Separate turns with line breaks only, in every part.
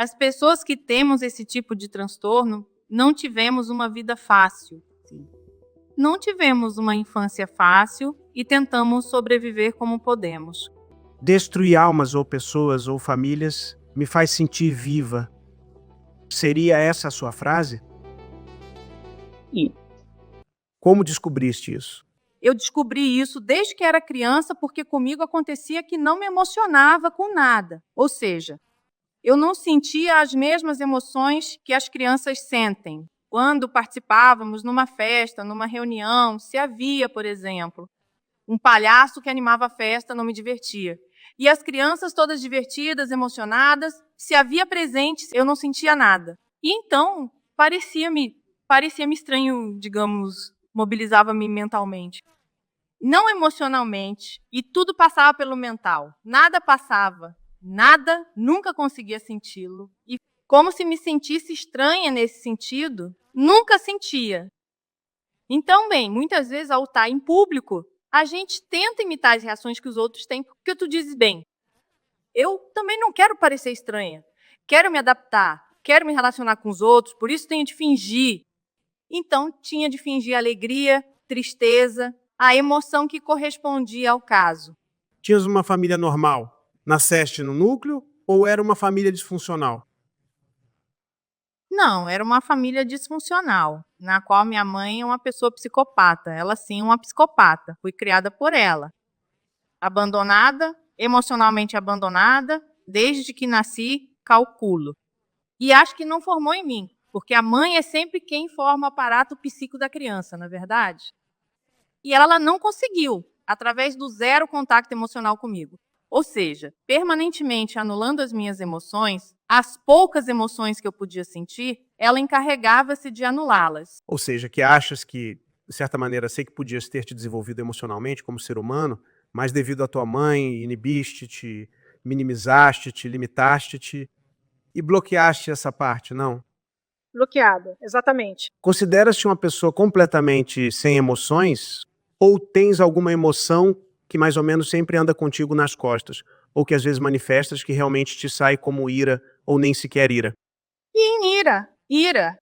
As pessoas que temos esse tipo de transtorno não tivemos uma vida fácil. Não tivemos uma infância fácil e tentamos sobreviver como podemos.
Destruir almas ou pessoas ou famílias me faz sentir viva. Seria essa a sua frase?
E
Como descobriste isso?
eu descobri isso desde que era criança, porque comigo acontecia que não me emocionava com nada. Ou seja, eu não sentia as mesmas emoções que as crianças sentem. Quando participávamos numa festa, numa reunião, se havia, por exemplo, um palhaço que animava a festa, não me divertia. E as crianças todas divertidas, emocionadas, se havia presentes, eu não sentia nada. E então, parecia-me estranho, digamos, mobilizava-me mentalmente. Não emocionalmente, e tudo passava pelo mental. Nada passava, nada, nunca conseguia senti-lo. E como se me sentisse estranha nesse sentido, nunca sentia. Então, bem, muitas vezes ao estar em público, a gente tenta imitar as reações que os outros têm, porque tu dizes, bem, eu também não quero parecer estranha, quero me adaptar, quero me relacionar com os outros, por isso tenho de fingir. Então, tinha de fingir alegria, tristeza, a emoção que correspondia ao caso.
Tinhas uma família normal? Nasceste no núcleo ou era uma família disfuncional?
Não, era uma família disfuncional, na qual minha mãe é uma pessoa psicopata. Ela sim é uma psicopata. Fui criada por ela. Abandonada, emocionalmente abandonada, desde que nasci, calculo. E acho que não formou em mim, porque a mãe é sempre quem forma o aparato psíquico da criança, não é verdade? E ela não conseguiu, através do zero contato emocional comigo. Ou seja, permanentemente anulando as minhas emoções, as poucas emoções que eu podia sentir, ela encarregava-se de anulá-las.
Ou seja, que achas que, de certa maneira, sei que podias ter te desenvolvido emocionalmente como ser humano, mas devido à tua mãe, inibiste-te, minimizaste-te, limitaste-te e bloqueaste essa parte, não?
Bloqueada, exatamente.
Consideras-te uma pessoa completamente sem emoções? Ou tens alguma emoção que mais ou menos sempre anda contigo nas costas? Ou que às vezes manifestas que realmente te sai como ira ou nem sequer ira?
E ira,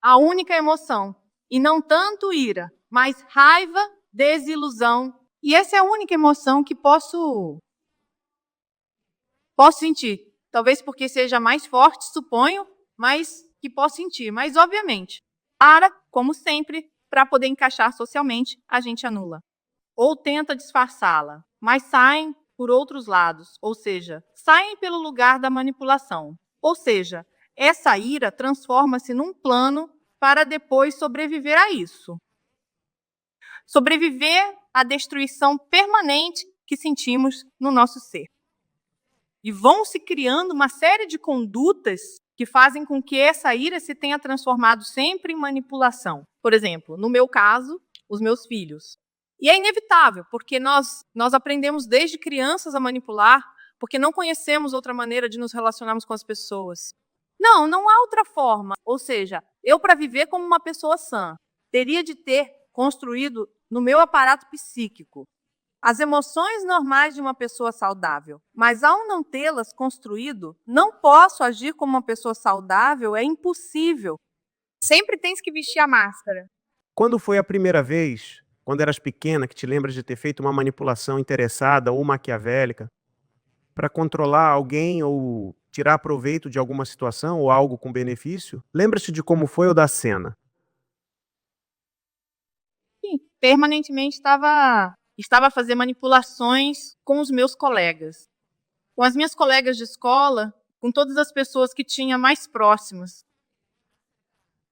a única emoção. E não tanto ira, mas raiva, desilusão. E essa é a única emoção que posso sentir. Talvez porque seja mais forte, suponho, mas que posso sentir. Mas, obviamente, como sempre, para poder encaixar socialmente, a gente anula. Ou tenta disfarçá-la, mas saem por outros lados, ou seja, saem pelo lugar da manipulação. Ou seja, essa ira transforma-se num plano para depois sobreviver a isso. Sobreviver à destruição permanente que sentimos no nosso ser. E vão se criando uma série de condutas que fazem com que essa ira se tenha transformado sempre em manipulação. Por exemplo, no meu caso, os meus filhos. E é inevitável, porque nós aprendemos desde crianças a manipular, porque não conhecemos outra maneira de nos relacionarmos com as pessoas. Não há outra forma. Ou seja, eu, para viver como uma pessoa sã, teria de ter construído no meu aparato psíquico as emoções normais de uma pessoa saudável. Mas, ao não tê-las construído, não posso agir como uma pessoa saudável, é impossível. Sempre tens que vestir a máscara.
Quando foi a primeira vez, quando eras pequena, que te lembras de ter feito uma manipulação interessada ou maquiavélica para controlar alguém ou tirar proveito de alguma situação ou algo com benefício? Lembra-se de como foi ou da cena?
Sim, permanentemente estava a fazer manipulações com os meus colegas. Com as minhas colegas de escola, com todas as pessoas que tinha mais próximas,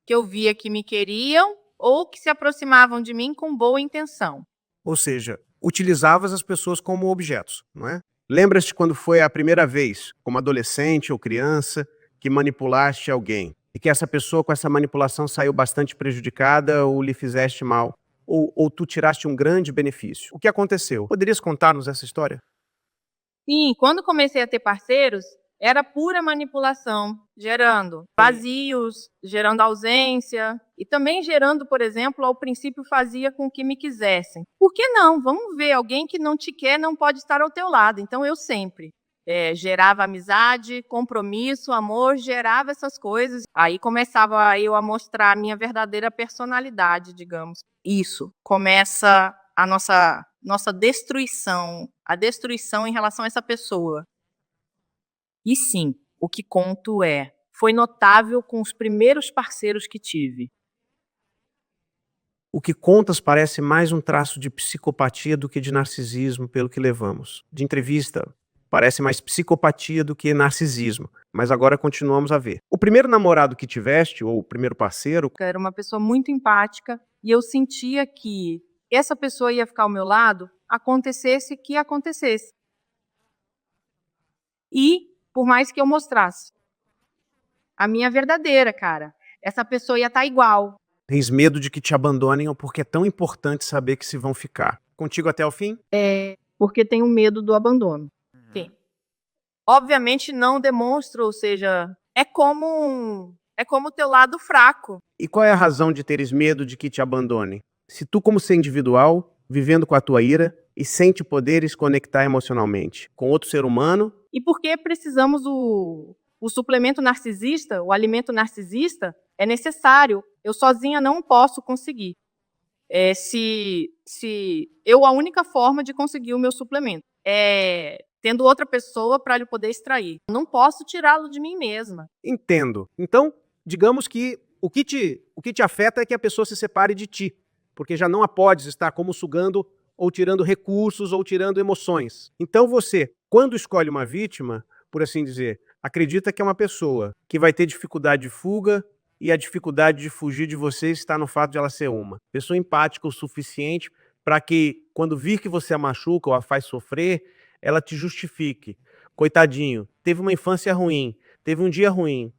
que eu via que me queriam ou que se aproximavam de mim com boa intenção.
Ou seja, utilizavas as pessoas como objetos, não é? Lembras-te quando foi a primeira vez, como adolescente ou criança, que manipulaste alguém? E que essa pessoa com essa manipulação saiu bastante prejudicada ou lhe fizeste mal? Ou tu tiraste um grande benefício? O que aconteceu? Poderias contar-nos essa história?
Sim, quando comecei a ter parceiros, era pura manipulação, gerando vazios, gerando ausência e também gerando, por exemplo, ao princípio fazia com que me quisessem. Por que não? Vamos ver, alguém que não te quer não pode estar ao teu lado, então eu sempre. gerava amizade, compromisso, amor, gerava essas coisas. Aí começava eu a mostrar a minha verdadeira personalidade, digamos. Isso, começa a nossa destruição, a destruição em relação a essa pessoa. E sim, o que conto foi notável com os primeiros parceiros que tive.
O que contas parece mais um traço de psicopatia do que de narcisismo, pelo que levamos. De entrevista, parece mais psicopatia do que narcisismo, mas agora continuamos a ver. O primeiro namorado que tiveste, ou o primeiro parceiro,
Era uma pessoa muito empática e eu sentia que essa pessoa ia ficar ao meu lado, acontecesse o que acontecesse. E, por mais que eu mostrasse a minha verdadeira, cara, essa pessoa ia estar igual.
tens medo de que te abandonem ou porque é tão importante saber que se vão ficar. Contigo até o fim?
Porque tenho medo do abandono. Sim. Obviamente não demonstro, ou seja, é como o teu lado fraco.
E qual é a razão de teres medo de que te abandone? Se tu, como ser individual, vivendo com a tua ira e sem te poderes conectar emocionalmente com outro ser humano,
E por que precisamos o suplemento narcisista, o alimento narcisista, é necessário. Eu sozinha não posso conseguir. A única forma de conseguir o meu suplemento é tendo outra pessoa para lhe poder extrair. Não posso tirá-lo de mim mesma.
entendo. Então, digamos que o que te afeta é que a pessoa se separe de ti, porque já não a podes estar como sugando ou tirando recursos ou tirando emoções. Então você, quando escolhe uma vítima, por assim dizer, acredita que é uma pessoa que vai ter dificuldade de fuga e a dificuldade de fugir de você está no fato de ela ser uma pessoa empática o suficiente para que, quando vir que você a machuca ou a faz sofrer, ela te justifique. Coitadinho, teve uma infância ruim, teve um dia ruim,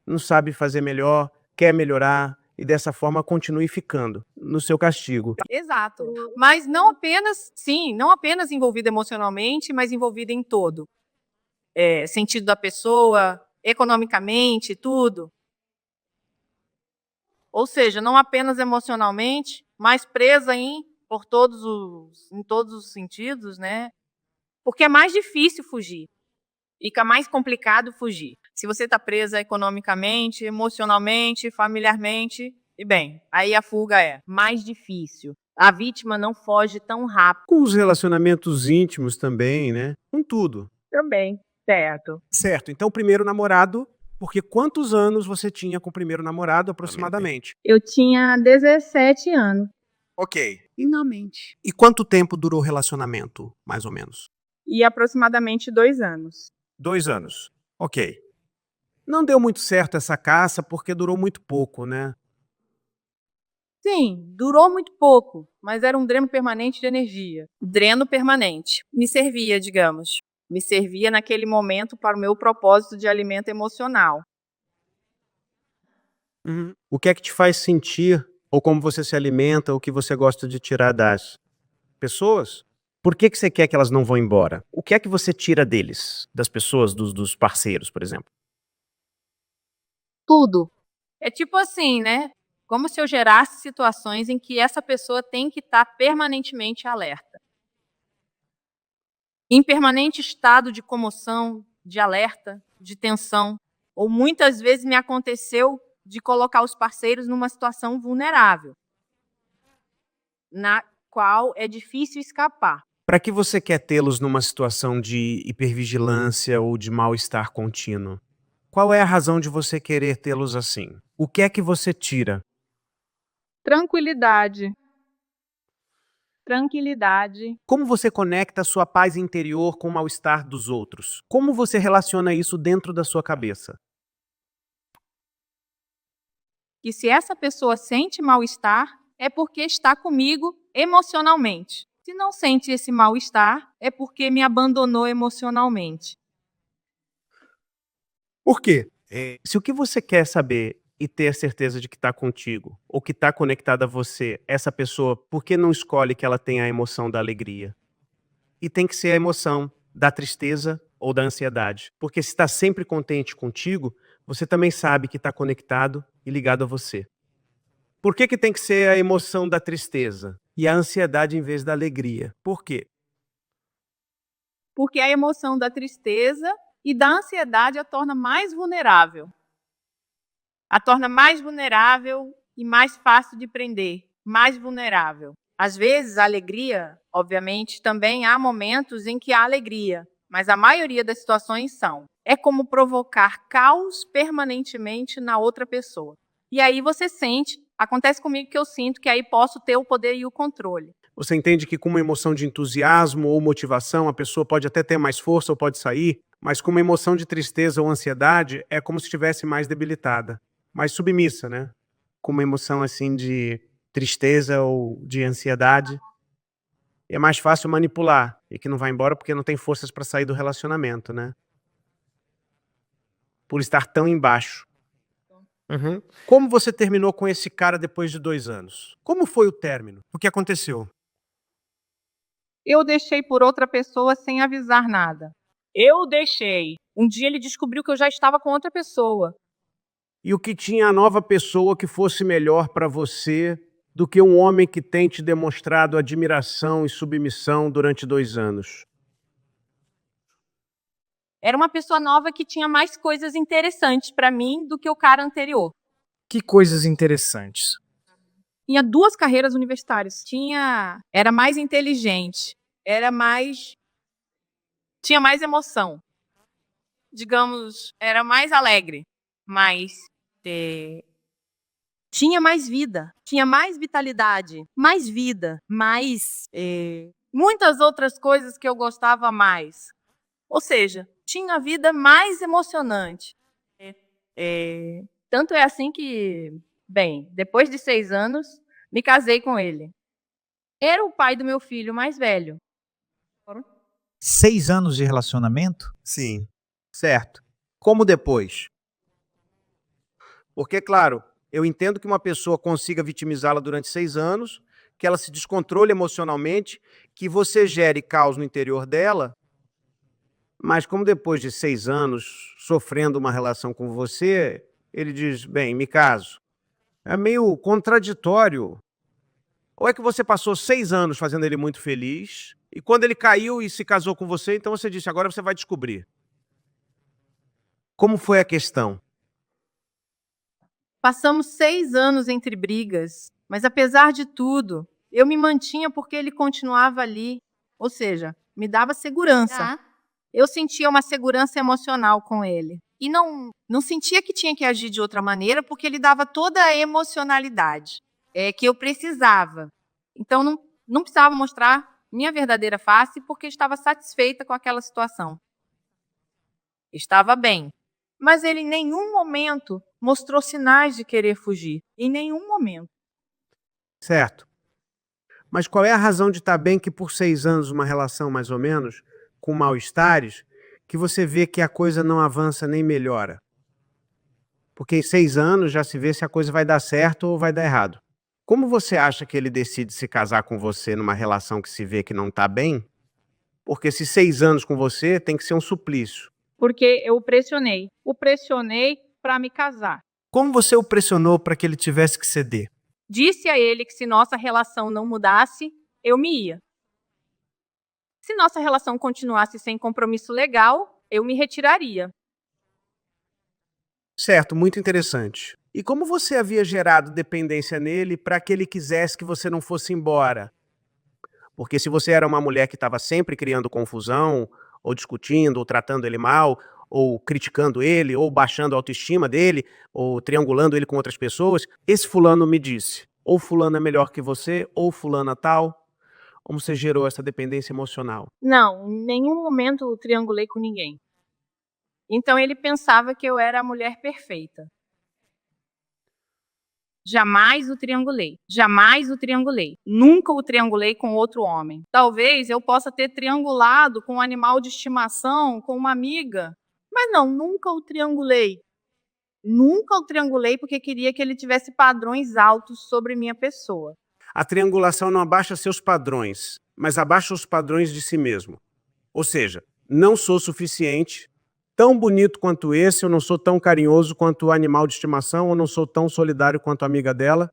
não sabe fazer melhor, quer melhorar e dessa forma continue ficando no seu castigo.
Exato. Mas não apenas envolvida emocionalmente, mas envolvida em todo. Sentido da pessoa, economicamente, tudo. Ou seja, não apenas emocionalmente, mas presa em todos os sentidos, né? Porque é mais difícil fugir. Fica mais complicado fugir. Se você está presa economicamente, emocionalmente, familiarmente, e bem, aí a fuga é mais difícil. A vítima não foge tão rápido.
Com os relacionamentos íntimos também, né? Com tudo.
Também, certo.
Certo, então o primeiro namorado, porque quantos anos você tinha com o primeiro namorado aproximadamente?
Eu tinha 17 anos
Ok. Finalmente. E quanto tempo durou o relacionamento, mais ou menos?
e aproximadamente 2 anos.
2 anos. Ok. Não deu muito certo essa caça porque durou muito pouco, né?
Sim, durou muito pouco, mas era um dreno permanente de energia. Dreno permanente. Me servia, digamos. Me servia naquele momento para o meu propósito de alimento emocional.
O que é que te faz sentir, ou como você se alimenta, ou o que você gosta de tirar das pessoas? Por que você quer que elas não vão embora? O que é que você tira deles, das pessoas, dos parceiros, por exemplo?
Tudo. É tipo assim, né? Como se eu gerasse situações em que essa pessoa tem que estar permanentemente alerta. Em permanente estado de comoção, de alerta, de tensão. Ou muitas vezes me aconteceu de colocar os parceiros numa situação vulnerável, na qual é difícil escapar.
Para que você quer tê-los numa situação de hipervigilância ou de mal-estar contínuo? Qual é a razão de você querer tê-los assim? O que é que você tira?
Tranquilidade. Tranquilidade.
Como você conecta a sua paz interior com o mal-estar dos outros? Como você relaciona isso dentro da sua cabeça?
Que se essa pessoa sente mal-estar, é porque está comigo emocionalmente. Se não sente esse mal-estar, é porque me abandonou emocionalmente.
Por quê? Se o que você quer saber e ter a certeza de que está contigo, ou que está conectada a você, essa pessoa, por que não escolhe que ela tenha a emoção da alegria? E tem que ser a emoção da tristeza ou da ansiedade. Porque se está sempre contente contigo, você também sabe que está conectado e ligado a você. Por que tem que ser a emoção da tristeza e a ansiedade em vez da alegria? Por quê?
porque a emoção da tristeza e da ansiedade a torna mais vulnerável. A torna mais vulnerável e mais fácil de prender, mais vulnerável. Às vezes, a alegria, obviamente, também há momentos em que há alegria, mas a maioria das situações são. É como provocar caos permanentemente na outra pessoa. E aí você sente, acontece comigo que eu sinto que aí posso ter o poder e o controle.
Você entende que com uma emoção de entusiasmo ou motivação, a pessoa pode até ter mais força ou pode sair, mas com uma emoção de tristeza ou ansiedade, é como se estivesse mais debilitada, mais submissa, né? Com uma emoção assim de tristeza ou de ansiedade, é mais fácil manipular e que não vai embora porque não tem forças para sair do relacionamento, né? Por estar tão embaixo. Uhum. Como você terminou com esse cara depois de 2 anos? Como foi o término? O que aconteceu?
Eu deixei por outra pessoa sem avisar nada. Eu deixei. Um dia ele descobriu que eu já estava com outra pessoa.
E o que tinha a nova pessoa que fosse melhor para você do que um homem que tem te demonstrado admiração e submissão durante 2 anos?
Era uma pessoa nova que tinha mais coisas interessantes para mim do que o cara anterior.
Que coisas interessantes.
Tinha 2 carreiras universitárias. Era mais inteligente, tinha mais emoção. Digamos, era mais alegre, mas tinha mais vida, tinha mais vitalidade, mais vida, mais muitas outras coisas que eu gostava mais. Ou seja, tinha a vida mais emocionante. Tanto é assim que, bem, depois de 6 anos, me casei com ele. Era o pai do meu filho mais velho.
6 anos de relacionamento?
Sim. Certo. Como depois? Porque, claro, eu entendo que uma pessoa consiga vitimizá-la durante 6 anos, que ela se descontrole emocionalmente, que você gere caos no interior dela, mas como depois de 6 anos sofrendo uma relação com você, ele diz, bem, me caso. É meio contraditório. Ou é que você passou 6 anos fazendo ele muito feliz, e quando ele caiu e se casou com você, então você disse, agora você vai descobrir. Como foi a questão?
Passamos 6 anos entre brigas, mas apesar de tudo, eu me mantinha porque ele continuava ali. Ou seja, me dava segurança. Eu sentia uma segurança emocional com ele. E não sentia que tinha que agir de outra maneira, porque ele dava toda a emocionalidade que eu precisava. Então, não precisava mostrar minha verdadeira face, porque estava satisfeita com aquela situação. Estava bem. Mas ele em nenhum momento mostrou sinais de querer fugir. Em nenhum momento.
Certo. Mas qual é a razão de estar bem que por 6 anos, uma relação mais ou menos, com mal-estares, que você vê que a coisa não avança nem melhora? Porque em 6 anos já se vê se a coisa vai dar certo ou vai dar errado. Como você acha que ele decide se casar com você numa relação que se vê que não está bem? Porque se 6 anos com você tem que ser um suplício.
Porque eu o pressionei. O pressionei para me casar.
Como você o pressionou para que ele tivesse que ceder?
Disse a ele que se nossa relação não mudasse, eu me ia. Se nossa relação continuasse sem compromisso legal, eu me retiraria.
Certo, muito interessante. E como você havia gerado dependência nele para que ele quisesse que você não fosse embora? Porque se você era uma mulher que estava sempre criando confusão, ou discutindo, ou tratando ele mal, ou criticando ele, ou baixando a autoestima dele, ou triangulando ele com outras pessoas, esse fulano me disse, ou fulano é melhor que você, ou fulana tal, como você gerou essa dependência emocional?
Não, em nenhum momento eu triangulei com ninguém. Então ele pensava que eu era a mulher perfeita. Jamais o triangulei. Jamais o triangulei. Nunca o triangulei com outro homem. Talvez eu possa ter triangulado com um animal de estimação, com uma amiga. Mas não, nunca o triangulei. Nunca o triangulei porque queria que ele tivesse padrões altos sobre minha pessoa.
A triangulação não abaixa seus padrões, mas abaixa os padrões de si mesmo. Ou seja, não sou suficiente, tão bonito quanto esse, eu não sou tão carinhoso quanto o animal de estimação, eu não sou tão solidário quanto a amiga dela.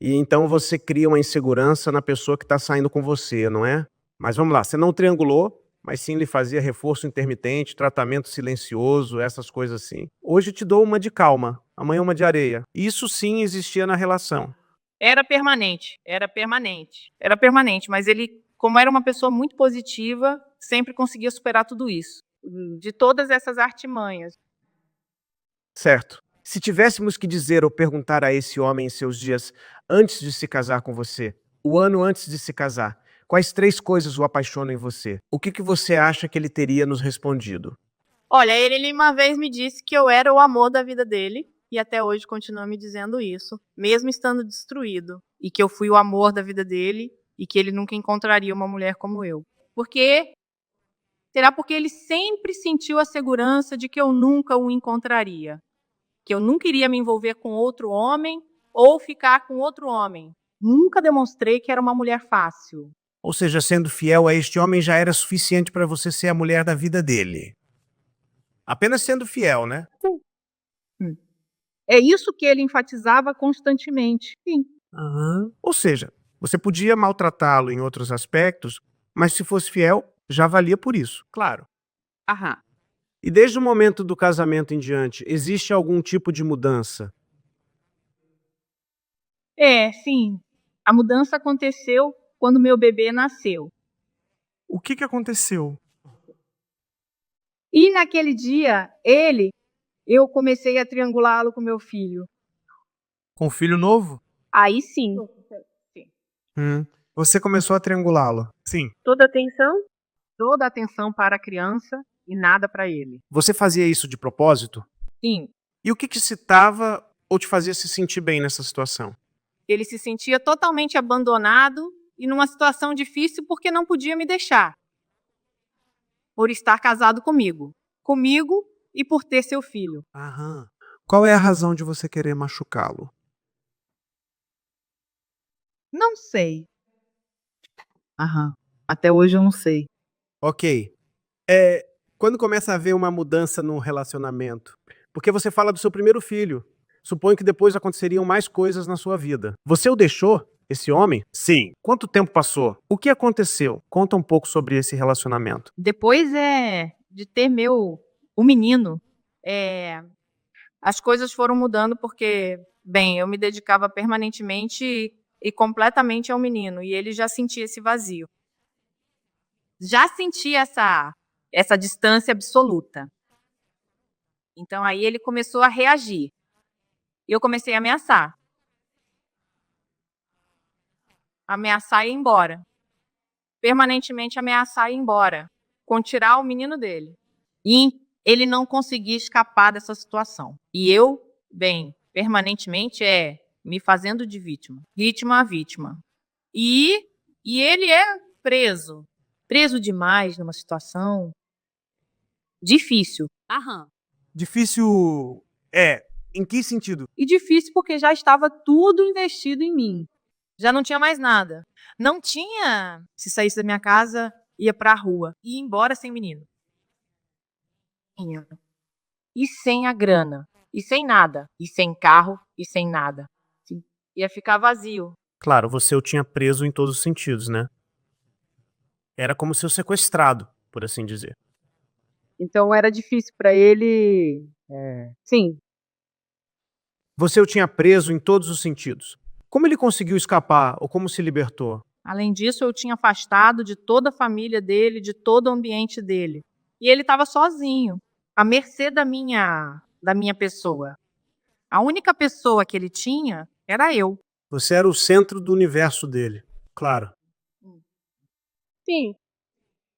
E então você cria uma insegurança na pessoa que está saindo com você, não é? Mas vamos lá, você não triangulou, mas sim lhe fazia reforço intermitente, tratamento silencioso, essas coisas assim. Hoje te dou uma de calma, amanhã uma de areia. Isso sim existia na relação.
Era permanente, era permanente. Era permanente, mas ele, como era uma pessoa muito positiva, sempre conseguia superar tudo isso. De todas essas artimanhas.
Certo. Se tivéssemos que dizer ou perguntar a esse homem em seus dias antes de se casar com você, o ano antes de se casar, quais 3 coisas o apaixonam em você? O que você acha que ele teria nos respondido?
Olha, ele uma vez me disse que eu era o amor da vida dele, e até hoje continua me dizendo isso, mesmo estando destruído, e que eu fui o amor da vida dele, e que ele nunca encontraria uma mulher como eu. Será porque ele sempre sentiu a segurança de que eu nunca o encontraria, que eu nunca iria me envolver com outro homem ou ficar com outro homem. Nunca demonstrei que era uma mulher fácil.
Ou seja, sendo fiel a este homem já era suficiente para você ser a mulher da vida dele. Apenas sendo fiel, né?
É isso que ele enfatizava constantemente. Sim.
Ou seja, você podia maltratá-lo em outros aspectos, mas se fosse fiel, já valia por isso, claro.
Aham.
E desde o momento do casamento em diante, existe algum tipo de mudança?
Sim. A mudança aconteceu quando meu bebê nasceu.
O que aconteceu?
E naquele dia, eu comecei a triangulá-lo com meu filho.
Com um filho novo?
Aí sim.
Você começou a triangulá-lo? Sim.
Toda a atenção para a criança e nada para ele.
Você fazia isso de propósito?
Sim.
E o que te excitava ou te fazia se sentir bem nessa situação?
Ele se sentia totalmente abandonado e numa situação difícil porque não podia me deixar, por estar casado comigo e por ter seu filho.
Aham. Qual é a razão de você querer machucá-lo?
Não sei. Até hoje eu não sei.
Ok. Quando começa a haver uma mudança no relacionamento, porque você fala do seu primeiro filho, suponho que depois aconteceriam mais coisas na sua vida. Você o deixou, esse homem? Sim. Quanto tempo passou? O que aconteceu? Conta um pouco sobre esse relacionamento.
Depois de ter o menino, as coisas foram mudando porque, bem, eu me dedicava permanentemente e completamente ao menino, e ele já sentia esse vazio. Já sentia essa distância absoluta. Então aí ele começou a reagir. E eu comecei a ameaçar. Ameaçar e ir embora. Permanentemente ameaçar e ir embora. Com tirar o menino dele. E ele não conseguia escapar dessa situação. E eu, bem, permanentemente me fazendo de vítima. Vítima a vítima. E ele é preso. Preso demais numa situação difícil.
Difícil. Em que sentido?
E difícil porque já estava tudo investido em mim. Já não tinha mais nada. Não tinha, se saísse da minha casa, ia para a rua. Ia embora sem menino. E sem a grana. E sem nada. E sem carro. E sem nada. Ia ficar vazio.
Claro, você o tinha preso em todos os sentidos, né? Era como seu sequestrado, por assim dizer.
Então era difícil para ele. Sim.
Você o tinha preso em todos os sentidos. Como ele conseguiu escapar ou como se libertou?
Além disso, eu tinha afastado de toda a família dele, de todo o ambiente dele. E ele estava sozinho, à mercê da minha pessoa. A única pessoa que ele tinha era eu.
Você era o centro do universo dele. Claro.
Sim.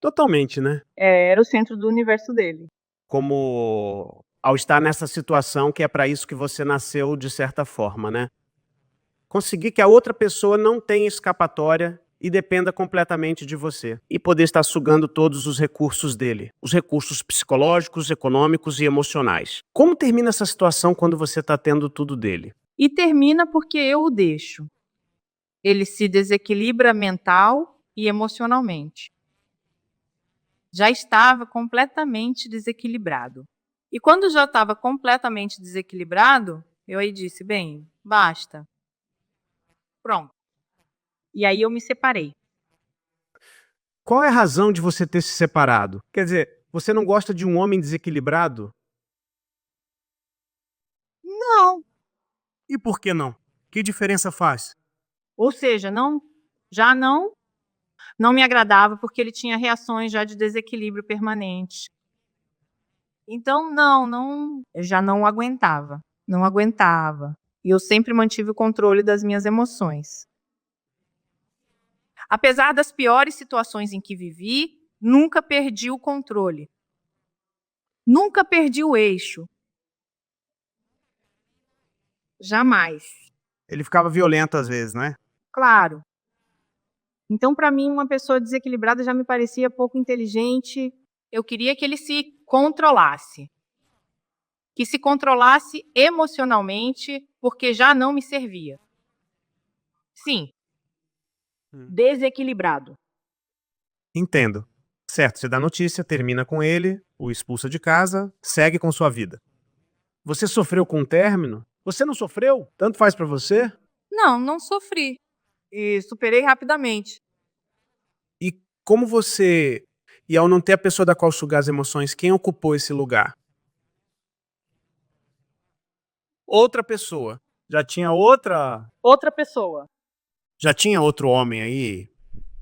Totalmente, né?
Era o centro do universo dele.
Como ao estar nessa situação que é para isso que você nasceu de certa forma, né? Conseguir que a outra pessoa não tenha escapatória e dependa completamente de você. E poder estar sugando todos os recursos dele. Os recursos psicológicos, econômicos e emocionais. Como termina essa situação quando você está tendo tudo dele?
E termina porque eu o deixo. Ele se desequilibra mental e emocionalmente. Já estava completamente desequilibrado. E quando já estava completamente desequilibrado, eu aí disse, bem, basta. Pronto. E aí eu me separei.
Qual é a razão de você ter se separado? Quer dizer, você não gosta de um homem desequilibrado?
Não.
E por que não? Que diferença faz?
Ou seja, já não me agradava porque ele tinha reações já de desequilíbrio permanente. Então eu já não aguentava, não aguentava. E eu sempre mantive o controle das minhas emoções. Apesar das piores situações em que vivi, nunca perdi o controle. Nunca perdi o eixo. Jamais.
Ele ficava violento às vezes, não é?
Claro. Então, para mim, uma pessoa desequilibrada já me parecia pouco inteligente. Eu queria que ele se controlasse. Que se controlasse emocionalmente, porque já não me servia. Sim, desequilibrado.
Entendo. Certo, você dá notícia, termina com ele, o expulsa de casa, segue com sua vida. Você sofreu com o término? Você não sofreu? Tanto faz pra você?
Não sofri.
E superei rapidamente.
E como você, e ao não ter a pessoa da qual sugar as emoções, quem ocupou esse lugar? Outra pessoa. Já tinha
Outra pessoa
outro homem aí,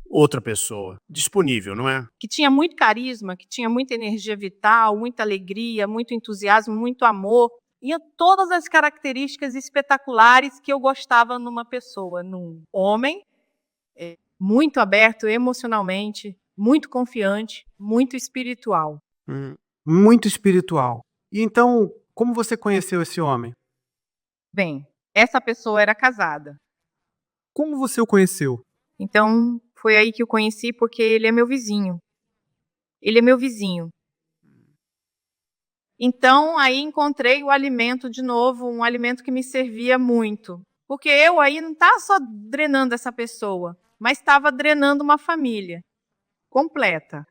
outra pessoa disponível, não é?
que tinha muito carisma, que tinha muita energia vital, muita alegria, muito entusiasmo, muito amor. E todas as características espetaculares que eu gostava numa pessoa, num homem, muito aberto emocionalmente, muito confiante, muito espiritual.
Muito espiritual. E então, como você conheceu esse homem?
Bem, essa pessoa era casada.
Como você o conheceu?
Então, foi aí que eu conheci, porque ele é meu vizinho. Ele é meu vizinho. Então, aí encontrei o alimento de novo, um alimento que me servia muito. Porque eu aí não estava só drenando essa pessoa, mas estava drenando uma família completa.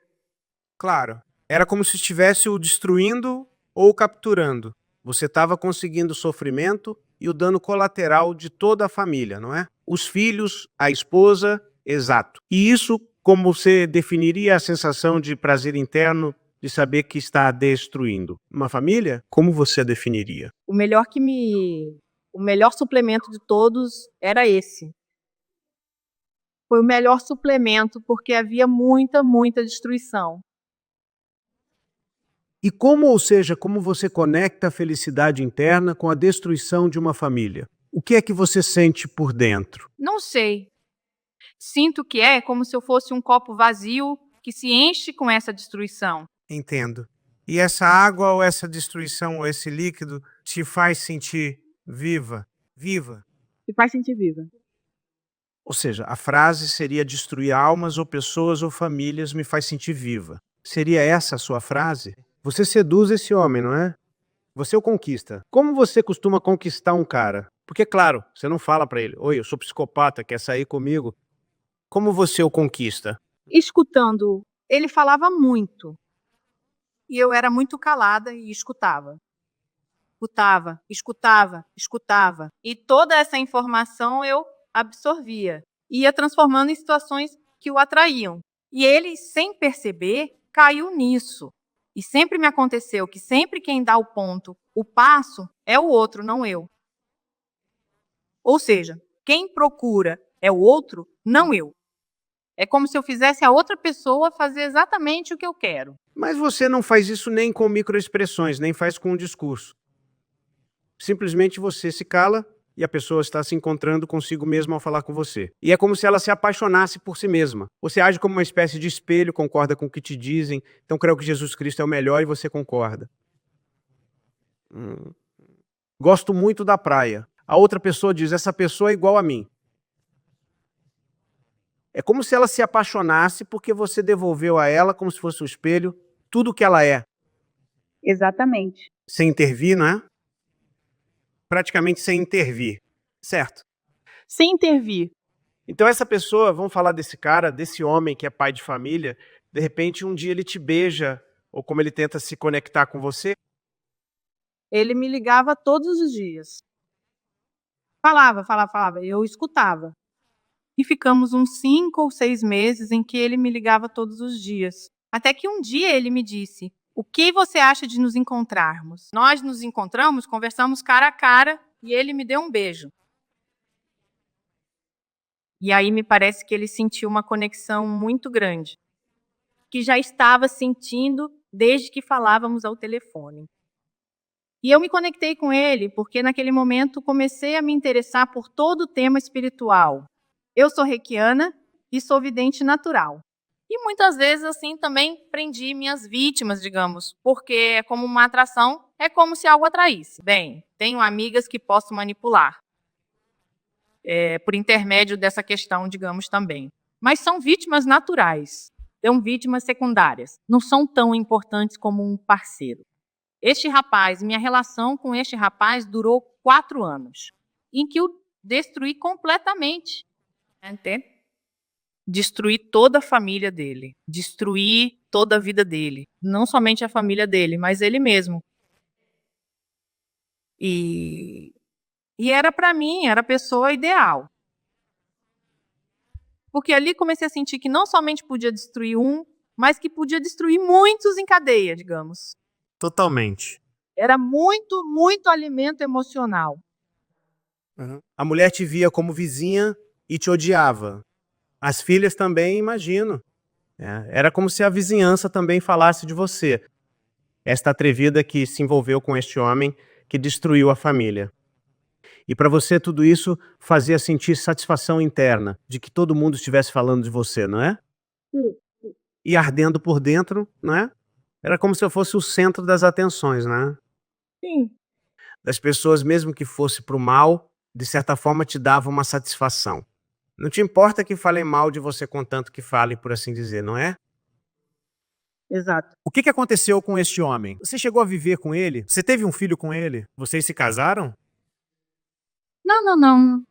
Claro. Era como se estivesse o destruindo ou o capturando. Você estava conseguindo o sofrimento e o dano colateral de toda a família, não é? Os filhos, a esposa, exato. E isso, como você definiria a sensação de prazer interno de saber que está destruindo? Uma família? Como você a definiria?
O melhor suplemento de todos era esse. Foi o melhor suplemento porque havia muita destruição.
E como, ou seja, como você conecta a felicidade interna com a destruição de uma família? O que é que você sente por dentro?
Não sei. Sinto que é como se eu fosse um copo vazio que se enche com essa destruição.
Entendo. E essa água ou essa destruição ou esse líquido te faz sentir viva? Viva.
Me faz sentir viva.
Ou seja, a frase seria destruir almas ou pessoas ou famílias me faz sentir viva. Seria essa a sua frase? Você seduz esse homem, não é? Você o conquista. Como você costuma conquistar um cara? Porque, claro, você não fala pra ele, oi, eu sou psicopata, quer sair comigo? Como você o conquista?
Escutando, ele falava muito. E eu era muito calada e escutava. Escutava. E toda essa informação eu absorvia. Ia transformando em situações que o atraíam. E ele, sem perceber, caiu nisso. E sempre me aconteceu que sempre quem dá o ponto, o passo, é o outro, não eu. Ou seja, quem procura é o outro, não eu. É como se eu fizesse a outra pessoa fazer exatamente o que eu quero.
Mas você não faz isso nem com microexpressões, nem faz com o discurso. Simplesmente você se cala e a pessoa está se encontrando consigo mesma ao falar com você. E é como se ela se apaixonasse por si mesma. Você age como uma espécie de espelho, concorda com o que te dizem, então creio que Jesus Cristo é o melhor e você concorda. Gosto muito da praia. A outra pessoa diz, essa pessoa é igual a mim. É como se ela se apaixonasse porque você devolveu a ela, como se fosse um espelho, tudo o que ela é.
Exatamente.
Sem intervir, não é? Praticamente sem intervir, certo?
Sem intervir.
Então essa pessoa, vamos falar desse cara, desse homem que é pai de família, de repente um dia ele te beija, ou como ele tenta se conectar com você.
Ele me ligava todos os dias. Falava, eu escutava. E ficamos uns 5 ou 6 meses em que ele me ligava todos os dias. Até que um dia ele me disse: "O que você acha de nos encontrarmos?" Nós nos encontramos, conversamos cara a cara e ele me deu um beijo. E aí me parece que ele sentiu uma conexão muito grande, que já estava sentindo desde que falávamos ao telefone. E eu me conectei com ele porque naquele momento comecei a me interessar por todo o tema espiritual. Eu sou reikiana e sou vidente natural. E muitas vezes assim também prendi minhas vítimas, digamos, porque é como uma atração, é como se algo atraísse. Bem, tenho amigas que posso manipular, por intermédio dessa questão, digamos, também. Mas são vítimas naturais, são vítimas secundárias, não são tão importantes como um parceiro. Minha relação com este rapaz durou 4 anos, em que o destruí completamente. Entende? Destruí toda a família dele, destruí toda a vida dele, não somente a família dele, mas ele mesmo. E era para mim, era a pessoa ideal. Porque ali comecei a sentir que não somente podia destruir um, mas que podia destruir muitos em cadeia, digamos.
Totalmente.
Era muito, muito alimento emocional.
A mulher te via como vizinha e te odiava. As filhas também, imagino. Era como se a vizinhança também falasse de você. Esta atrevida que se envolveu com este homem que destruiu a família. E para você tudo isso fazia sentir satisfação interna de que todo mundo estivesse falando de você, não é? E ardendo por dentro, não é? Era como se eu fosse o centro das atenções, né?
Sim.
Das pessoas, mesmo que fosse para o mal, de certa forma te dava uma satisfação. Não te importa que falem mal de você contanto que falem, por assim dizer, não é?
Exato.
O que aconteceu com este homem? Você chegou a viver com ele? Você teve um filho com ele? Vocês se casaram?
Não.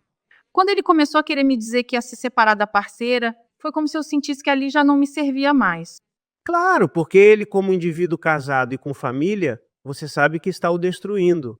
Quando ele começou a querer me dizer que ia se separar da parceira, foi como se eu sentisse que ali já não me servia mais.
Claro, porque ele, como indivíduo casado e com família, você sabe que está o destruindo.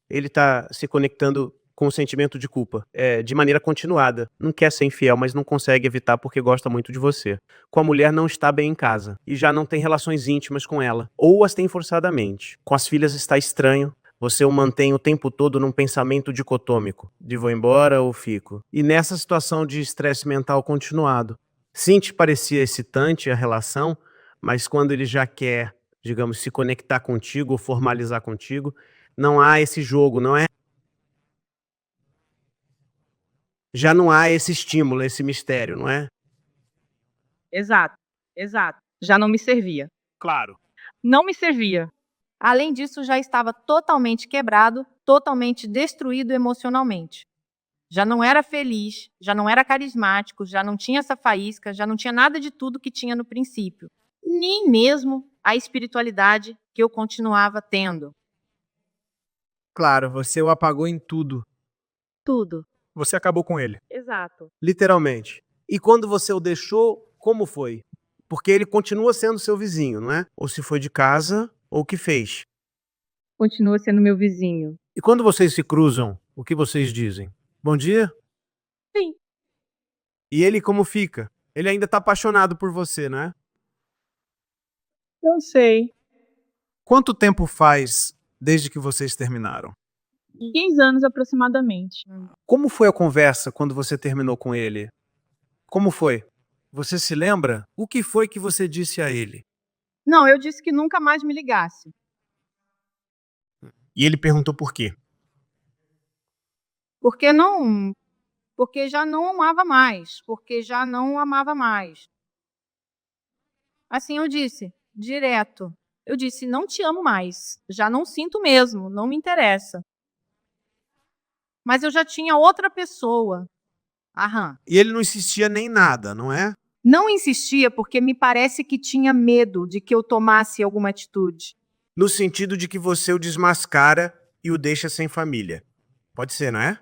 Ele está se conectando com o sentimento de culpa, de maneira continuada. Não quer ser infiel, mas não consegue evitar porque gosta muito de você. Com a mulher não está bem em casa e já não tem relações íntimas com ela, ou as tem forçadamente. Com as filhas está estranho. Você o mantém o tempo todo num pensamento dicotômico, de vou embora ou fico. E nessa situação de estresse mental continuado. Sim, te parecia excitante a relação, mas quando ele já quer, digamos, se conectar contigo ou formalizar contigo, não há esse jogo, não é? Já não há esse estímulo, esse mistério, não é?
Exato. Já não me servia.
Claro.
Não me servia. Além disso, já estava totalmente quebrado, totalmente destruído emocionalmente. Já não era feliz, já não era carismático, já não tinha essa faísca, já não tinha nada de tudo que tinha no princípio. Nem mesmo a espiritualidade que eu continuava tendo.
Claro, você o apagou em tudo.
Tudo.
Você acabou com ele.
Exato.
Literalmente. E quando você o deixou, como foi? Porque ele continua sendo seu vizinho, não é? Ou se foi de casa, ou o que fez.
Continua sendo meu vizinho.
E quando vocês se cruzam, o que vocês dizem? Bom dia?
Sim.
E ele como fica? Ele ainda está apaixonado por você, não é?
Não sei.
Quanto tempo faz desde que vocês terminaram?
15 anos aproximadamente.
Como foi a conversa quando você terminou com ele? Como foi? Você se lembra? O que foi que você disse a ele?
Não, eu disse que nunca mais me ligasse.
E ele perguntou por quê?
Porque já não amava mais, porque já não amava mais. Assim eu disse, direto. Eu disse, não te amo mais, já não sinto mesmo, não me interessa. Mas eu já tinha outra pessoa. Aham.
E ele não insistia nem nada, não é?
Não insistia porque me parece que tinha medo de que eu tomasse alguma atitude.
No sentido de que você o desmascara e o deixa sem família. Pode ser, não é?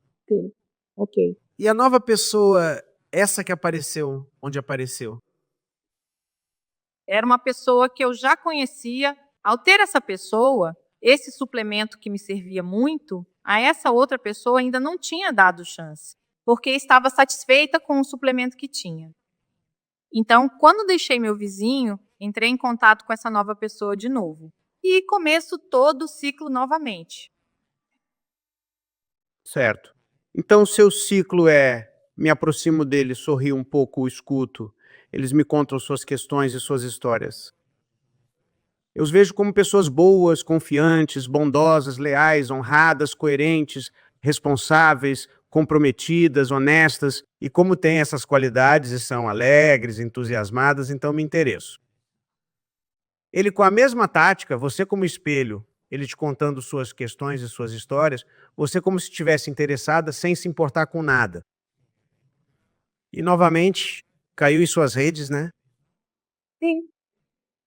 Ok.
E a nova pessoa, essa que apareceu, onde apareceu?
Era uma pessoa que eu já conhecia. Ao ter essa pessoa, esse suplemento que me servia muito, a essa outra pessoa ainda não tinha dado chance. porque estava satisfeita com o suplemento que tinha. Então, quando deixei meu vizinho, entrei em contato com essa nova pessoa de novo. E começo todo o ciclo novamente.
Certo. Então, o seu ciclo é: me aproximo deles, sorrio um pouco, o escuto, eles me contam suas questões e suas histórias. Eu os vejo como pessoas boas, confiantes, bondosas, leais, honradas, coerentes, responsáveis, comprometidas, honestas, e como têm essas qualidades e são alegres, entusiasmadas, então me interesso. Ele, com a mesma tática, você como espelho, ele te contando suas questões e suas histórias, você como se estivesse interessada sem se importar com nada. E novamente, caiu em suas redes, né?
Sim.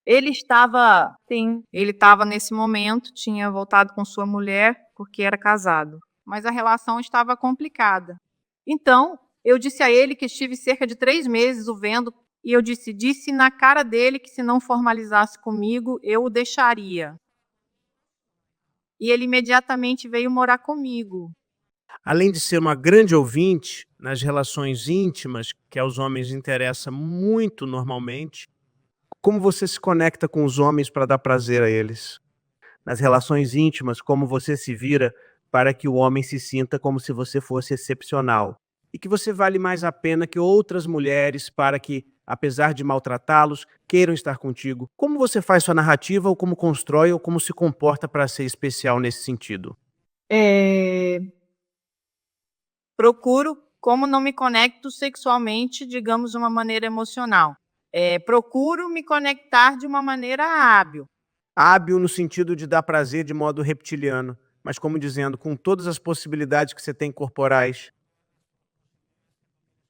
Ele estava nesse momento, tinha voltado com sua mulher, porque era casado. Mas a relação estava complicada. Então, eu disse a ele que estive cerca de 3 meses o vendo, e eu disse na cara dele que se não formalizasse comigo, eu o deixaria. E ele imediatamente veio morar comigo.
Além de ser uma grande ouvinte nas relações íntimas, que aos homens interessa muito normalmente, como você se conecta com os homens para dar prazer a eles? Nas relações íntimas, como você se vira para que o homem se sinta como se você fosse excepcional e que você vale mais a pena que outras mulheres para que, apesar de maltratá-los, queiram estar contigo? Como você faz sua narrativa ou como constrói ou como se comporta para ser especial nesse sentido?
Procuro como não me conecto sexualmente, digamos, de uma maneira emocional. Procuro me conectar de uma maneira hábil.
Hábil no sentido de dar prazer de modo reptiliano, mas como dizendo, com todas as possibilidades que você tem corporais.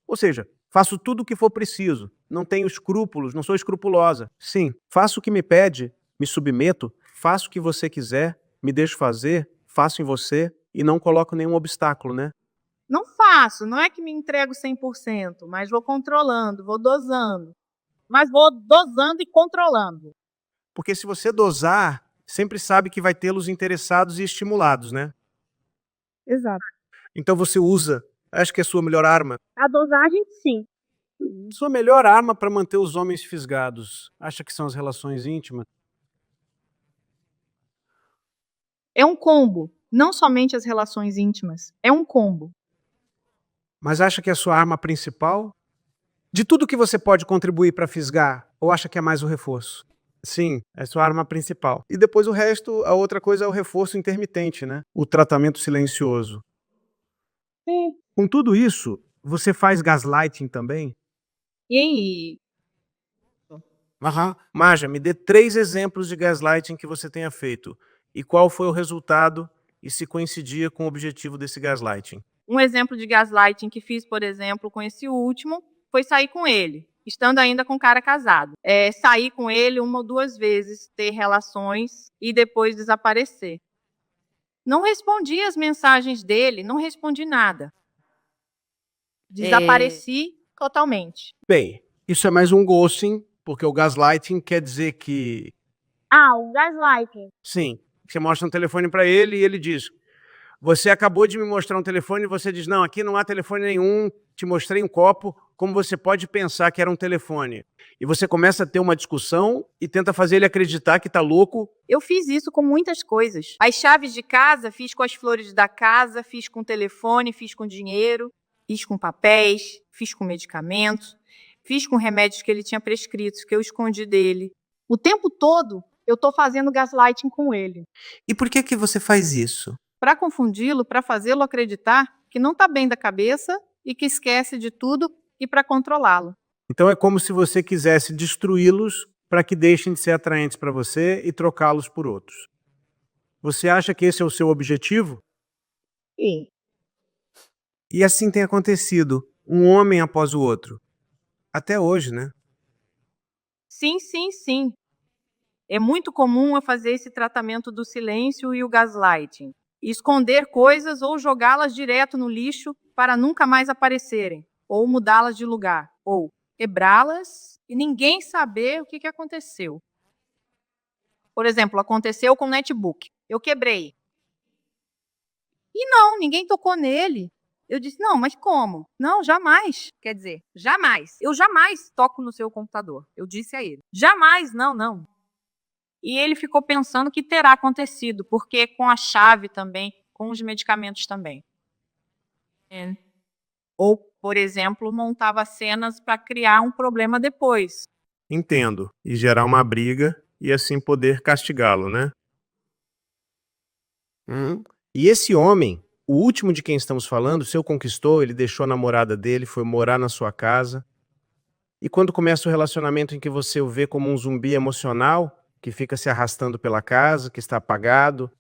Ou seja, faço tudo o que for preciso, não tenho escrúpulos, não sou escrupulosa. Sim, faço o que me pede, me submeto, faço o que você quiser, me deixo fazer, faço em você e não coloco nenhum obstáculo, né?
Não faço, não é que me entrego 100%, mas vou controlando, vou dosando. Mas vou dosando e controlando.
Porque se você dosar, sempre sabe que vai tê-los interessados e estimulados, né?
Exato.
Então você usa, acho que é a sua melhor arma.
A dosagem, sim.
Sua melhor arma para manter os homens fisgados, acha que são as relações íntimas?
É um combo, não somente as relações íntimas, é um combo.
Mas acha que é a sua arma principal? De tudo que você pode contribuir para fisgar, ou acha que é mais o reforço? Sim, é sua arma principal. E depois o resto, a outra coisa é o reforço intermitente, né? O tratamento silencioso.
Sim.
Com tudo isso, você faz gaslighting também?
E
Aham. Maja, me dê 3 exemplos de gaslighting que você tenha feito. E qual foi o resultado e se coincidia com o objetivo desse gaslighting.
um exemplo de gaslighting que fiz, por exemplo, com esse último, foi sair com ele, estando ainda com o cara casado. Sair com ele 1 ou 2 vezes, ter relações e depois desaparecer. Não respondi as mensagens dele, não respondi nada. Desapareci totalmente.
Bem, isso é mais um ghosting, porque o gaslighting quer dizer que,
O gaslighting.
sim, você mostra um telefone para ele e ele diz: você acabou de me mostrar um telefone e você diz: não, aqui não há telefone nenhum, te mostrei um copo, como você pode pensar que era um telefone? E você começa a ter uma discussão e tenta fazer ele acreditar que está louco.
Eu fiz isso com muitas coisas. As chaves de casa, fiz com as flores da casa, fiz com telefone, fiz com dinheiro, fiz com papéis, fiz com medicamentos, fiz com remédios que ele tinha prescritos, que eu escondi dele. O tempo todo, eu estou fazendo gaslighting com ele.
E por que você faz isso?
Para confundi-lo, para fazê-lo acreditar que não está bem da cabeça e que esquece de tudo e para controlá-lo.
Então é como se você quisesse destruí-los para que deixem de ser atraentes para você e trocá-los por outros. Você acha que esse é o seu objetivo?
Sim.
E assim tem acontecido, um homem após o outro. Até hoje, né?
Sim, sim, sim. É muito comum eu fazer esse tratamento do silêncio e o gaslighting. Esconder coisas ou jogá-las direto no lixo para nunca mais aparecerem, ou mudá-las de lugar, ou quebrá-las e ninguém saber o que aconteceu. Por exemplo, aconteceu com o netbook. Eu quebrei. E não, ninguém tocou nele. Eu disse: não, mas como? Não, jamais. Quer dizer, jamais. Eu jamais toco no seu computador. Eu disse a ele: jamais, não, não. E ele ficou pensando que terá acontecido, porque com a chave também, com os medicamentos também. Ou, por exemplo, montava cenas para criar um problema depois.
Entendo. E gerar uma briga e assim poder castigá-lo, né? E esse homem, o último de quem estamos falando, o seu conquistou, ele deixou a namorada dele, foi morar na sua casa. E quando começa o relacionamento em que você o vê como um zumbi emocional, que fica se arrastando pela casa, que está apagado.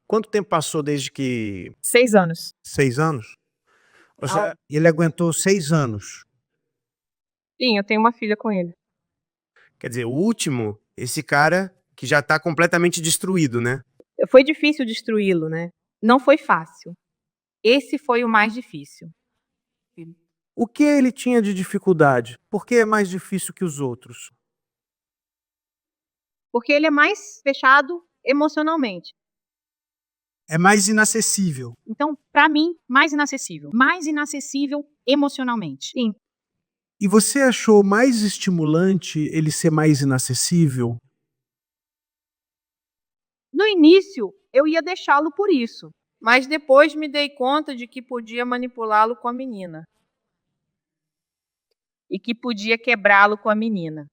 Quanto tempo passou desde que...
6 anos.
6 anos?
Ou seja, ele aguentou 6 anos.
Sim, eu tenho uma filha com ele.
Quer dizer, o último, esse cara que já está completamente destruído, né?
Foi difícil destruí-lo, né? Não foi fácil. Esse foi o mais difícil.
O que ele tinha de dificuldade? Por que é mais difícil que os outros?
Porque ele é mais fechado emocionalmente.
É mais inacessível.
Então, para mim, mais inacessível. Mais inacessível emocionalmente. Sim.
E você achou mais estimulante ele ser mais inacessível?
No início, eu ia deixá-lo por isso, mas depois me dei conta de que podia manipulá-lo com a menina. E que podia quebrá-lo com a menina.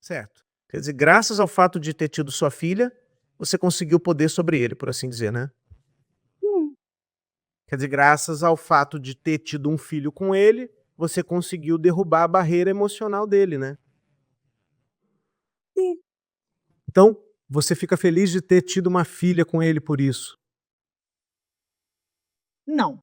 Certo. Quer dizer, graças ao fato de ter tido sua filha, você conseguiu poder sobre ele, por assim dizer, né? Quer dizer, graças ao fato de ter tido um filho com ele, você conseguiu derrubar a barreira emocional dele, né?
Sim. Então, você fica feliz de ter tido uma filha com ele por isso?
Não.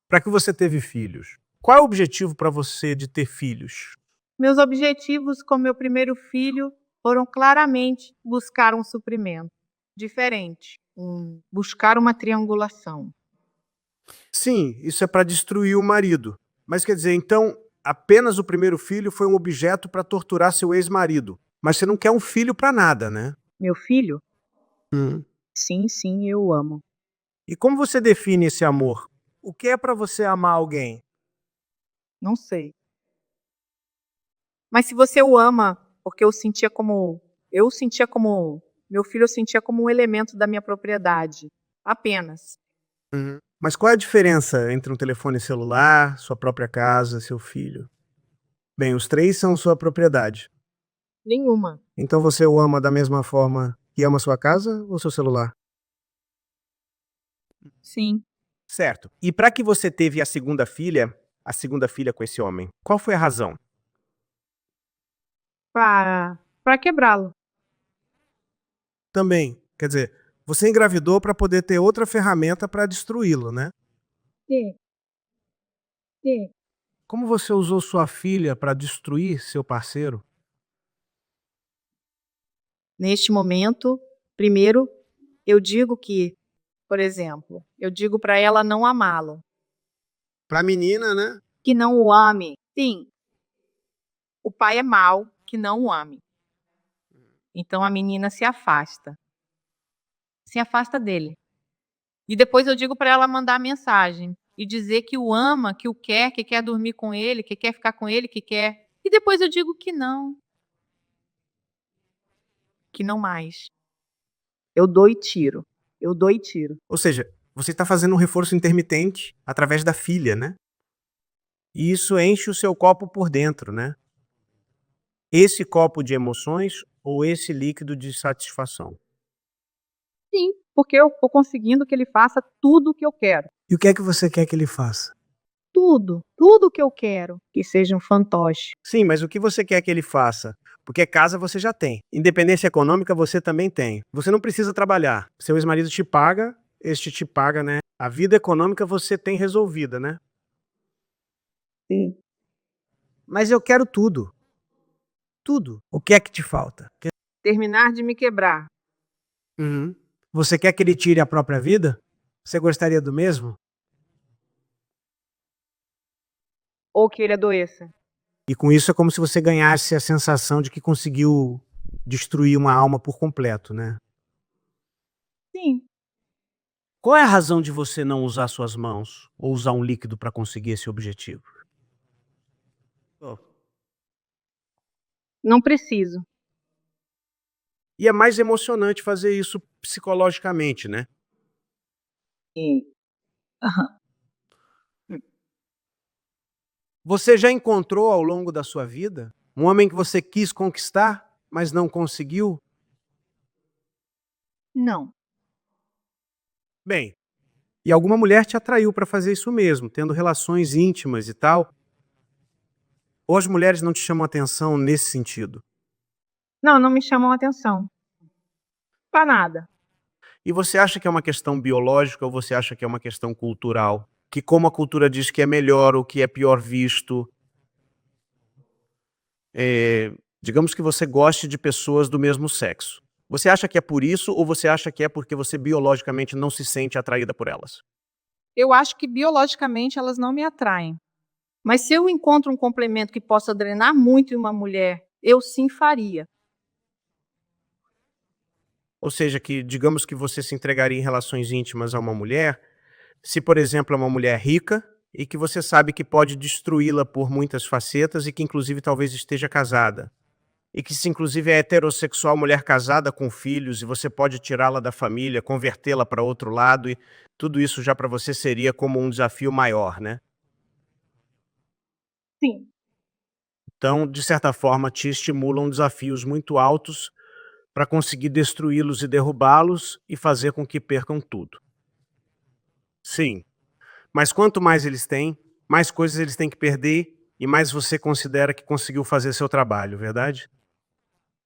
Para que você teve filhos? Qual é o objetivo para você de ter filhos?
Meus objetivos com meu primeiro filho foram claramente buscar um suprimento diferente, buscar uma triangulação.
Sim, isso é para destruir o marido. Mas quer dizer, então, apenas o primeiro filho foi um objeto para torturar seu ex-marido. Mas você não quer um filho para nada, né?
Meu filho? Sim, sim, eu o amo.
E como você define esse amor? O que é para você amar alguém?
Não sei. Mas se você o ama, porque eu sentia como, meu filho eu sentia como um elemento da minha propriedade, apenas.
Mas qual é a diferença entre um telefone celular, sua própria casa, seu filho? Bem, os três são sua propriedade.
Nenhuma.
Então você o ama da mesma forma que ama sua casa ou seu celular?
Sim.
Certo. E para que você teve a segunda filha com esse homem, qual foi a razão?
Para quebrá-lo.
Também, quer dizer, você engravidou para poder ter outra ferramenta para destruí-lo, né?
Sim. Sim.
Como você usou sua filha para destruir seu parceiro?
Neste momento, primeiro, eu digo que, por exemplo, eu digo para ela não amá-lo,
Para a menina, né?
que não o ame. Sim. O pai é mau, que não o ame. Então a menina se afasta. Se afasta dele. E depois eu digo para ela mandar mensagem e dizer que o ama, que o quer, que quer dormir com ele, que quer ficar com ele, que quer. E depois eu digo que não. Que não mais. Eu dou e tiro. Eu dou e tiro.
Ou seja, você está fazendo um reforço intermitente através da filha, né? E isso enche o seu copo por dentro, né? Esse copo de emoções ou esse líquido de satisfação?
Sim, porque eu estou conseguindo que ele faça tudo o que eu quero.
E o que é que você quer que ele faça?
Tudo. Tudo o que eu quero. Que seja um fantoche.
Sim, mas o que você quer que ele faça? Porque casa você já tem. Independência econômica você também tem. Você não precisa trabalhar. Seu ex-marido te paga, este te paga, né? A vida econômica você tem resolvida, né?
Sim.
Mas eu quero tudo. Tudo. O que é que te falta?
Terminar de me quebrar.
Você quer que ele tire a própria vida? Você gostaria do mesmo?
Ou que ele adoeça.
E com isso é como se você ganhasse a sensação de que conseguiu destruir uma alma por completo, né?
Sim.
Qual é a razão de você não usar suas mãos ou usar um líquido para conseguir esse objetivo?
Não preciso.
E é mais emocionante fazer isso psicologicamente, né?
Aham.
Você já encontrou ao longo da sua vida um homem que você quis conquistar, mas não conseguiu?
Não.
Bem, e alguma mulher te atraiu para fazer isso mesmo, tendo relações íntimas e tal? Ou as mulheres não te chamam atenção nesse sentido?
Não, não me chamam a atenção. Pra nada.
E você acha que é uma questão biológica ou você acha que é uma questão cultural? Que como a cultura diz que é melhor ou que é pior visto, digamos que você goste de pessoas do mesmo sexo. Você acha que é por isso ou você acha que é porque você biologicamente não se sente atraída por elas?
Eu acho que biologicamente elas não me atraem. Mas se eu encontro um complemento que possa drenar muito em uma mulher, eu sim faria.
Ou seja, que digamos que você se entregaria em relações íntimas a uma mulher, se por exemplo é uma mulher rica e que você sabe que pode destruí-la por muitas facetas e que inclusive talvez esteja casada. E que se inclusive é heterossexual, mulher casada com filhos, e você pode tirá-la da família, convertê-la para outro lado, e tudo isso já para você seria como um desafio maior, né?
Sim.
Então, de certa forma, te estimulam desafios muito altos para conseguir destruí-los e derrubá-los e fazer com que percam tudo. Sim, mas quanto mais eles têm, mais coisas eles têm que perder e mais você considera que conseguiu fazer seu trabalho, verdade?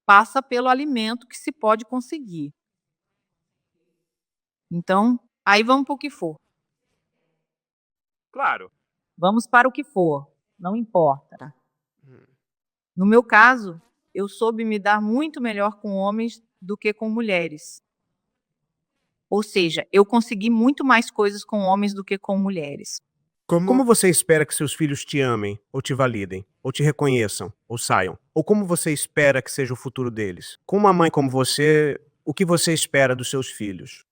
Passa pelo alimento que se pode conseguir. Então, aí vamos para o que for.
Claro.
Vamos para o que for. Não importa. No meu caso, eu soube me dar muito melhor com homens do que com mulheres. Ou seja, eu consegui muito mais coisas com homens do que com mulheres.
Como você espera que seus filhos te amem, ou te validem, ou te reconheçam, ou saiam? Ou como você espera que seja o futuro deles? Com uma mãe como você, o que você espera dos seus filhos?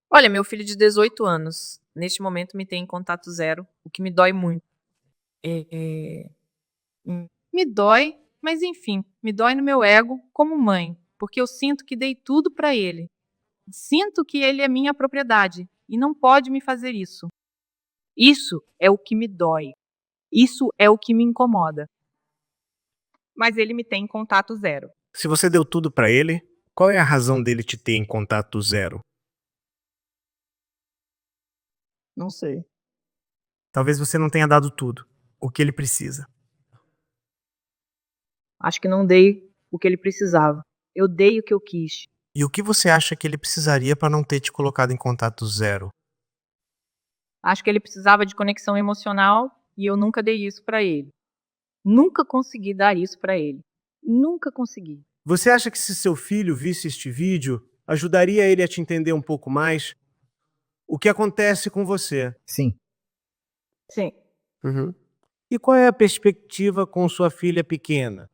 Olha, meu filho de 18 anos, neste momento me tem em contato zero, o que me dói muito. Me dói, mas enfim, me dói no meu ego como mãe, porque eu sinto que dei tudo para ele. Sinto que ele é minha propriedade e não pode me fazer isso. Isso é o que me dói. Isso é o que me incomoda. Mas ele me tem em contato zero.
Se você deu tudo pra ele, qual é a razão dele te ter em contato zero?
Não sei.
Talvez você não tenha dado tudo, o que ele precisa.
Acho que não dei o que ele precisava. Eu dei o que eu quis.
E o que você acha que ele precisaria para não ter te colocado em contato zero?
Acho que ele precisava de conexão emocional e eu nunca dei isso para ele. Nunca consegui dar isso para ele. Nunca consegui.
Você acha que se seu filho visse este vídeo, ajudaria ele a te entender um pouco mais o que acontece com você?
Sim.
Sim.
Uhum. E qual é a perspectiva com sua filha pequena?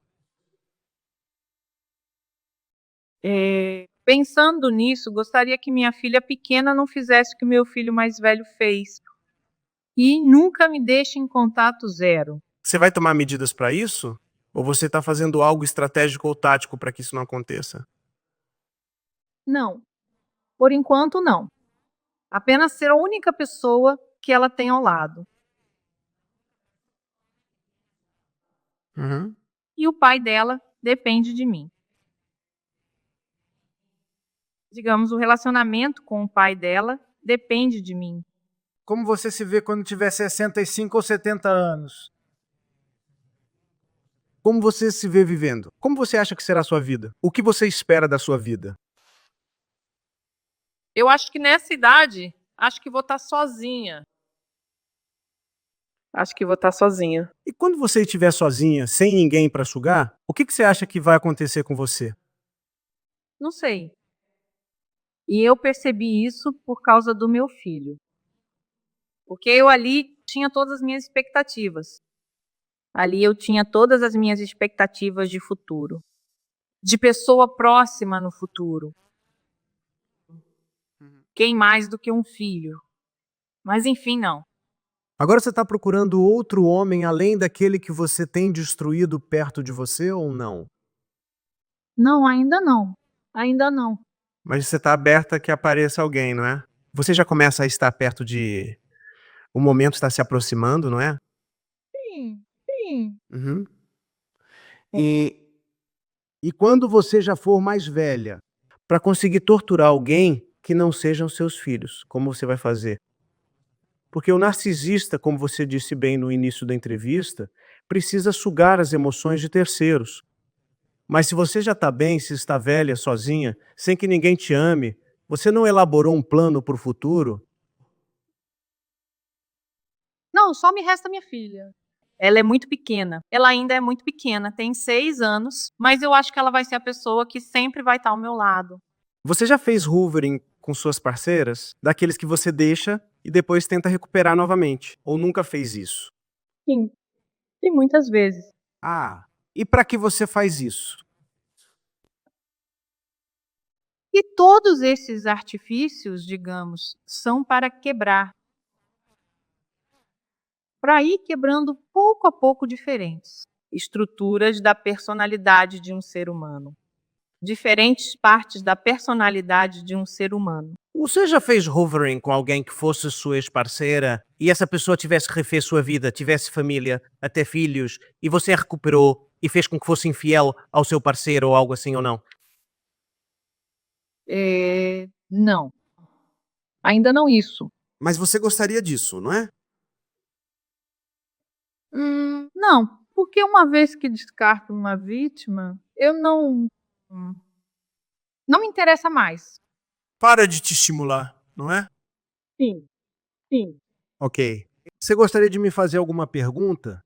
Pensando nisso, gostaria que minha filha pequena não fizesse o que meu filho mais velho fez. E nunca me deixe em contato zero.
Você vai tomar medidas para isso? Ou você está fazendo algo estratégico ou tático para que isso não aconteça?
Não. Por enquanto, não. Apenas ser a única pessoa que ela tem ao lado.
Uhum.
E o pai dela depende de mim. Digamos, o relacionamento com o pai dela depende de mim.
Como você se vê quando tiver 65 ou 70 anos?
Como você se vê vivendo? Como você acha que será a sua vida? O que você espera da sua vida?
Eu acho que nessa idade, acho que vou estar sozinha. Acho que vou estar sozinha.
E quando você estiver sozinha, sem ninguém para sugar, o que você acha que vai acontecer com você?
Não sei. E eu percebi isso por causa do meu filho. Porque eu ali tinha todas as minhas expectativas. Ali eu tinha todas as minhas expectativas de futuro. De pessoa próxima no futuro. Quem mais do que um filho? Mas enfim, não.
Agora você está procurando outro homem além daquele que você tem destruído perto de você ou não?
Não, ainda não. Ainda não.
Mas você está aberta que apareça alguém, não é? Você já começa a estar perto de... O momento está se aproximando, não é?
Sim, sim.
Uhum.
E quando você já for mais velha?
Para conseguir torturar alguém que não sejam seus filhos, como você vai fazer? Porque o narcisista, como você disse bem no início da entrevista, precisa sugar as emoções de terceiros. Mas se você já está bem, se está velha, sozinha, sem que ninguém te ame, você não elaborou um plano para o futuro?
Não, só me resta minha filha. Ela é muito pequena. Ela ainda é muito pequena, tem 6 anos, mas eu acho que ela vai ser a pessoa que sempre vai estar ao meu lado.
Você já fez hoovering com suas parceiras? Daqueles que você deixa e depois tenta recuperar novamente? Ou nunca fez isso?
Sim, e muitas vezes.
Ah, e para que você faz isso?
E todos esses artifícios, digamos, são para quebrar. Para ir quebrando pouco a pouco diferentes estruturas da personalidade de um ser humano. Diferentes partes da personalidade de um ser humano.
Você já fez hoovering com alguém que fosse sua ex-parceira e essa pessoa tivesse refez sua vida, tivesse família, até filhos, e você a recuperou e fez com que fosse infiel ao seu parceiro ou algo assim ou não?
Não. Ainda não isso.
Mas você gostaria disso, não é?
Não, porque uma vez que descarto uma vítima, eu não me interessa mais.
Para de te estimular, não é?
Sim, sim.
Ok. Você gostaria de me fazer alguma pergunta?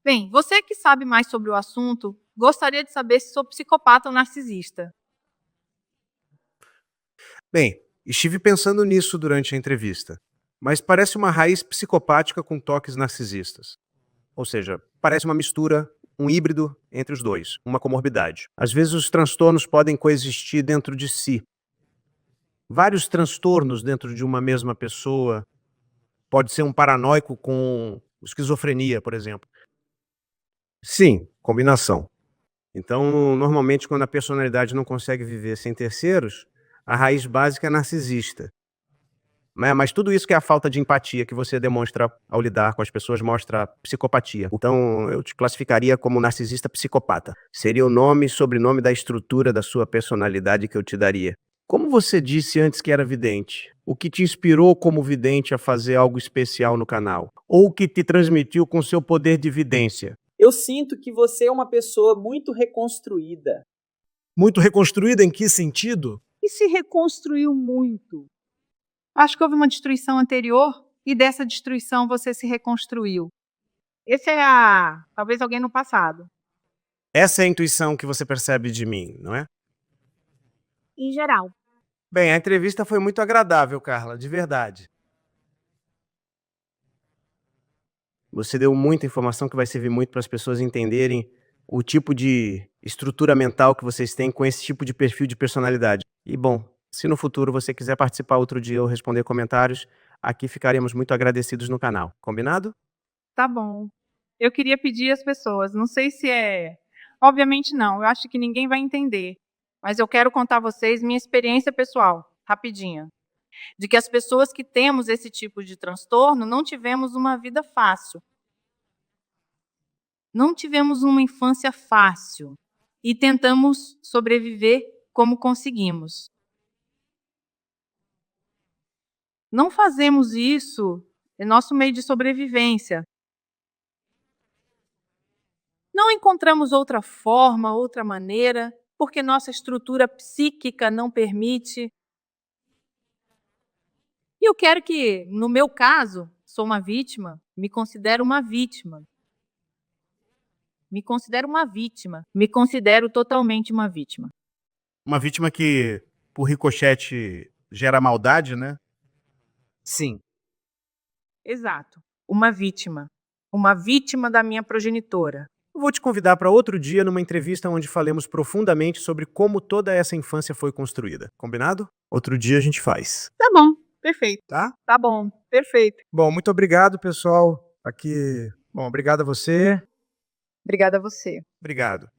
Bem, você que sabe mais sobre o assunto, gostaria de saber se sou psicopata ou narcisista.
Bem, estive pensando nisso durante a entrevista, mas parece uma raiz psicopática com toques narcisistas. Ou seja, parece uma mistura, um híbrido entre os dois, uma comorbidade. Às vezes os transtornos podem coexistir dentro de si. Vários transtornos dentro de uma mesma pessoa. Pode ser um paranoico com esquizofrenia, por exemplo. Sim, combinação. Então, normalmente, quando a personalidade não consegue viver sem terceiros, a raiz básica é narcisista. Mas tudo isso que é a falta de empatia que você demonstra ao lidar com as pessoas mostra psicopatia. Então, eu te classificaria como narcisista psicopata. Seria o nome e sobrenome da estrutura da sua personalidade que eu te daria. Como você disse antes que era vidente, o que te inspirou como vidente a fazer algo especial no canal? Ou o que te transmitiu com seu poder de vidência?
Eu sinto que você é uma pessoa muito reconstruída.
Muito reconstruída em que sentido?
E se reconstruiu muito. Acho que houve uma destruição anterior e dessa destruição você se reconstruiu. Esse é talvez alguém no passado.
Essa é a intuição que você percebe de mim, não é?
Em geral.
Bem, a entrevista foi muito agradável, Carla, de verdade. Você deu muita informação que vai servir muito para as pessoas entenderem o tipo de estrutura mental que vocês têm com esse tipo de perfil de personalidade. E bom, se no futuro você quiser participar outro dia ou responder comentários, aqui ficaremos muito agradecidos no canal. Combinado?
Tá bom. Eu queria pedir às pessoas, não sei se é... Obviamente não, eu acho que ninguém vai entender. Mas eu quero contar a vocês minha experiência pessoal, rapidinha. De que as pessoas que temos esse tipo de transtorno não tivemos uma vida fácil. Não tivemos uma infância fácil. E tentamos sobreviver como conseguimos. Não fazemos isso em nosso meio de sobrevivência. Não encontramos outra forma, outra maneira, porque nossa estrutura psíquica não permite. E eu quero que, no meu caso, sou uma vítima, me considero uma vítima. Me considero uma vítima. Me considero totalmente uma vítima.
Uma vítima que, por ricochete, gera maldade, né?
Sim.
Exato. Uma vítima. Uma vítima da minha progenitora.
Eu vou te convidar para outro dia numa entrevista onde falemos profundamente sobre como toda essa infância foi construída. Combinado? Outro dia a gente faz,
Tá bom, perfeito.
tá?
Tá bom, perfeito.
Bom, muito obrigado, pessoal. Bom, obrigado a você.
Obrigada a você.
Obrigado.